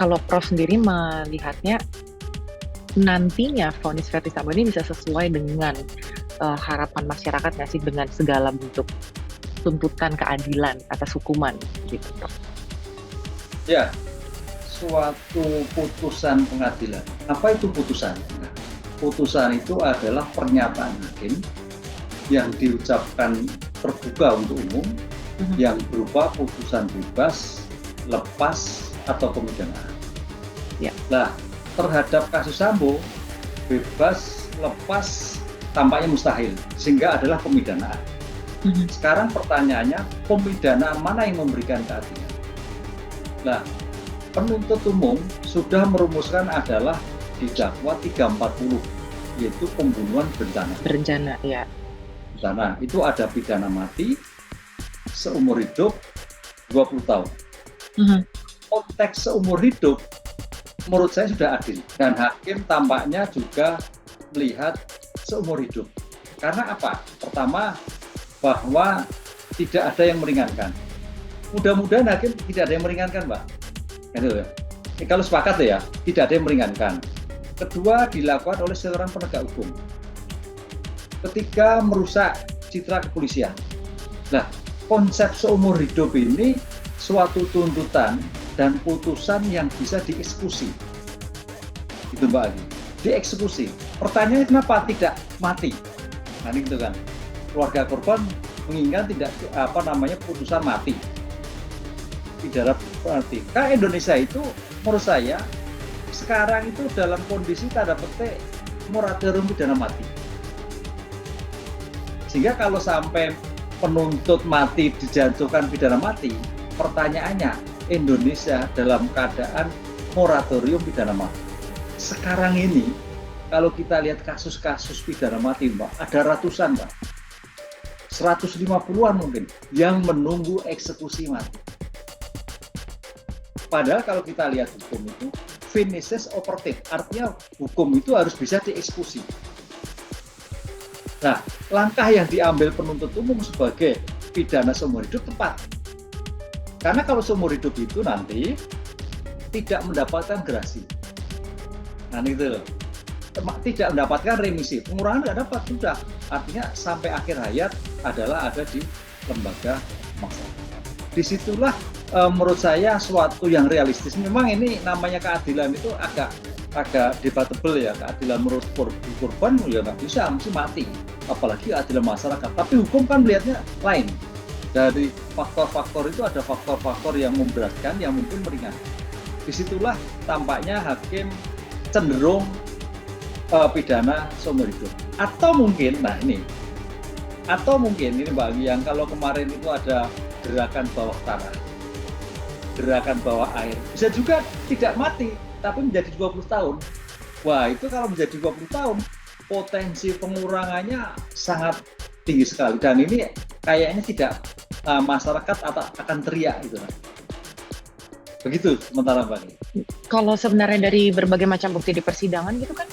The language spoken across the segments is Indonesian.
kalau Prof sendiri melihatnya nantinya vonis Verdi Sambo ini bisa sesuai dengan harapan masyarakat nggak sih dengan segala bentuk tuntutan keadilan atas hukuman gitu, Prof? Ya, suatu putusan pengadilan. Apa itu putusan? Nah, putusan itu adalah pernyataan hakim yang diucapkan terbuka untuk umum, yang berupa putusan bebas, lepas, atau pemidanaan. Ya. Nah, terhadap kasus Sambo, bebas, lepas tampaknya mustahil, sehingga adalah pemidanaan. Sekarang pertanyaannya, pemidanaan mana yang memberikan keadilan? Nah, penuntut umum sudah merumuskan adalah di dakwa 340, yaitu pembunuhan berencana. Berencana, ya. Berencana, itu ada pidana mati, seumur hidup 20 tahun. Konteks seumur hidup menurut saya sudah adil, dan hakim tampaknya juga melihat seumur hidup. Karena apa? Pertama, bahwa tidak ada yang meringankan. Mudah-mudahan hakim tidak ada yang meringankan, Mbak. Gitu ya. Kalau sepakat ya, tidak ada yang meringankan. Kedua, dilakukan oleh seorang penegak hukum. Ketiga, merusak citra kepolisian. Nah, konsep seumur hidup ini suatu tuntutan dan putusan yang bisa dieksekusi. Itu Mbak Agi, dieksekusi. Pertanyaannya kenapa tidak mati? Nah, gitu kan. Keluarga korban mengingat tidak putusan mati. Pidana mati. Karena Indonesia itu menurut saya sekarang itu dalam kondisi tanda petik moratorium pidana mati. Sehingga kalau sampai penuntut mati dijatuhkan pidana mati, pertanyaannya Indonesia dalam keadaan moratorium pidana mati. Sekarang ini kalau kita lihat kasus-kasus pidana mati, Mbak, ada ratusan, Mbak. 150-an mungkin yang menunggu eksekusi mati. Padahal kalau kita lihat hukum itu finishes operative, artinya hukum itu harus bisa dieksekusi. Nah, langkah yang diambil penuntut umum sebagai pidana seumur hidup tepat. Karena kalau seumur hidup itu nanti tidak mendapatkan gerasi. Nah, itu loh. Tidak mendapatkan remisi, pengurangan tidak dapat, sudah. Artinya sampai akhir hayat adalah ada di lembaga masyarakat. Disitulah menurut saya suatu yang realistis. Memang ini namanya keadilan itu agak debatable ya. Keadilan menurut korban ya nggak bisa, mesti mati. Apalagi keadilan masyarakat. Tapi hukum kan melihatnya lain. Dari faktor-faktor itu ada faktor-faktor yang memberatkan, yang mungkin meringankan. Disitulah tampaknya hakim cenderung pidana seumur hidup. Atau mungkin Mbak Agi, yang kalau kemarin itu ada gerakan bawah tanah, gerakan bawah air, bisa juga tidak mati tapi menjadi 20 tahun. Wah, itu kalau menjadi 20 tahun potensi pengurangannya sangat tinggi sekali, dan ini kayaknya tidak masyarakat akan teriak gitu. Begitu sementara Mbak Agi. Kalau sebenarnya dari berbagai macam bukti di persidangan gitu kan,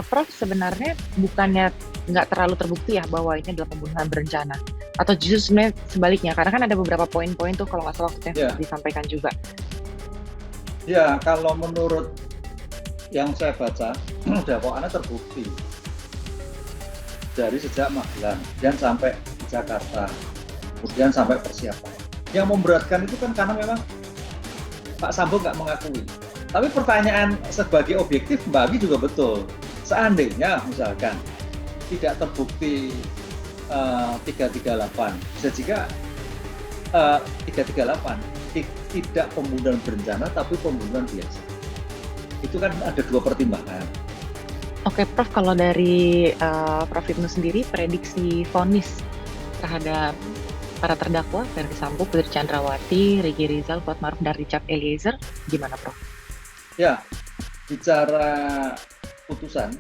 Prof, sebenarnya bukannya nggak terlalu terbukti ya bahwa ini adalah pembunuhan berencana, atau justru sebenarnya sebaliknya, karena kan ada beberapa poin-poin tuh kalau nggak salah waktu yang disampaikan juga. Ya, kalau menurut yang saya baca, dakwaannya terbukti dari sejak Magelang dan sampai Jakarta, kemudian sampai persiapan. Yang memberatkan itu kan karena memang Pak Sambo nggak mengakui. Tapi pertanyaan sebagai objektif Mbak Agi juga betul. Seandainya misalkan tidak terbukti 338, bisa juga 338 tidak pembunuhan berencana tapi pembunuhan biasa. Itu kan ada dua pertimbangan. Oke, Prof, kalau dari Prof Ibnu sendiri, prediksi vonis terhadap para terdakwa Verdi Sambo, Putri Chandrawati, Ricky Rizal, Kuatmaruf, dan Richard Eliezer, gimana, Prof? Ya, bicara putusan,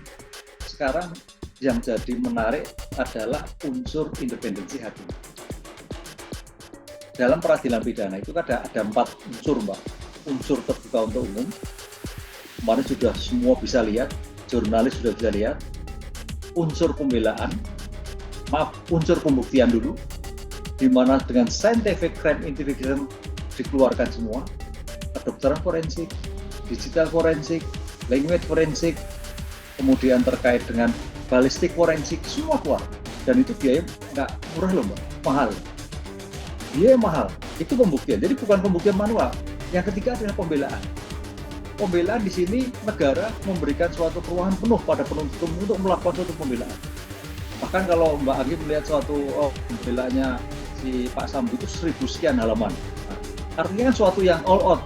sekarang yang jadi menarik adalah unsur independensi hakim. Dalam peradilan pidana itu ada 4 unsur, Mbak. Unsur terbuka untuk umum, kemarin sudah semua bisa lihat, jurnalis sudah bisa lihat. Unsur pembelaan, unsur pembuktian dulu, di mana dengan scientific crime investigation dikeluarkan semua, kedokteran forensik, digital forensik, language forensik, kemudian terkait dengan balistik forensik, semua keluar. Dan itu biaya nggak murah loh Mbak, mahal. Biaya mahal, itu pembuktian. Jadi bukan pembuktian manual. Yang ketiga adalah pembelaan. Pembelaan di sini negara memberikan suatu perubahan penuh pada penuntut umum untuk melakukan suatu pembelaan. Bahkan kalau Mbak Anggi melihat suatu pembelaannya si Pak Sambo itu 1000 sekian halaman. Nah, artinya kan suatu yang all out.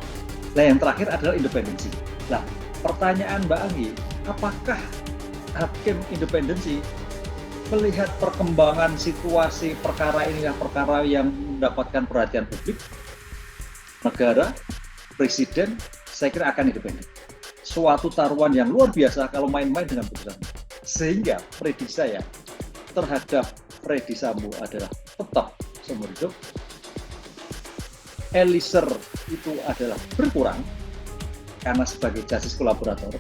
Nah yang terakhir adalah independensi. Nah pertanyaan Mbak Anggi, apakah hakim independensi melihat perkembangan situasi perkara inilah perkara yang mendapatkan perhatian publik, negara, presiden, saya kira akan independen. Suatu taruhan yang luar biasa kalau main-main dengan putusan. Sehingga prediksi saya terhadap Freddy Sambo adalah tetap seumur hidup. Eliezer itu adalah berkurang karena sebagai justice kolaborator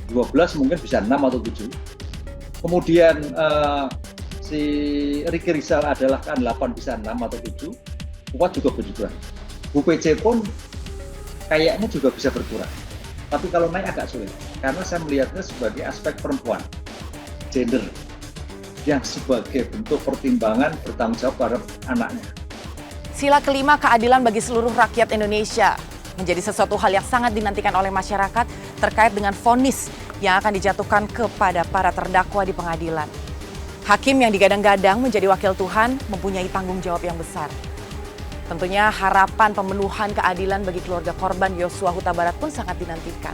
12 mungkin bisa 6 atau 7. Kemudian si Ricky Rizal adalah kan 8 bisa 6 atau 7. Kuat juga berkurang. Bu PC pun kayaknya juga bisa berkurang. Tapi kalau naik agak sulit karena saya melihatnya sebagai aspek perempuan, gender, yang sebagai bentuk pertimbangan bertanggung jawab pada anaknya. Sila kelima, keadilan bagi seluruh rakyat Indonesia, menjadi sesuatu hal yang sangat dinantikan oleh masyarakat terkait dengan vonis yang akan dijatuhkan kepada para terdakwa di pengadilan. Hakim yang digadang-gadang menjadi wakil Tuhan mempunyai tanggung jawab yang besar. Tentunya harapan pemenuhan keadilan bagi keluarga korban Yosua Huta Barat pun sangat dinantikan.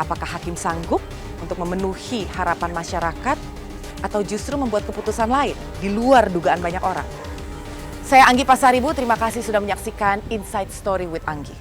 Apakah hakim sanggup untuk memenuhi harapan masyarakat atau justru membuat keputusan lain di luar dugaan banyak orang? Saya Anggi Pasaribu, terima kasih sudah menyaksikan Inside Story with Anggi.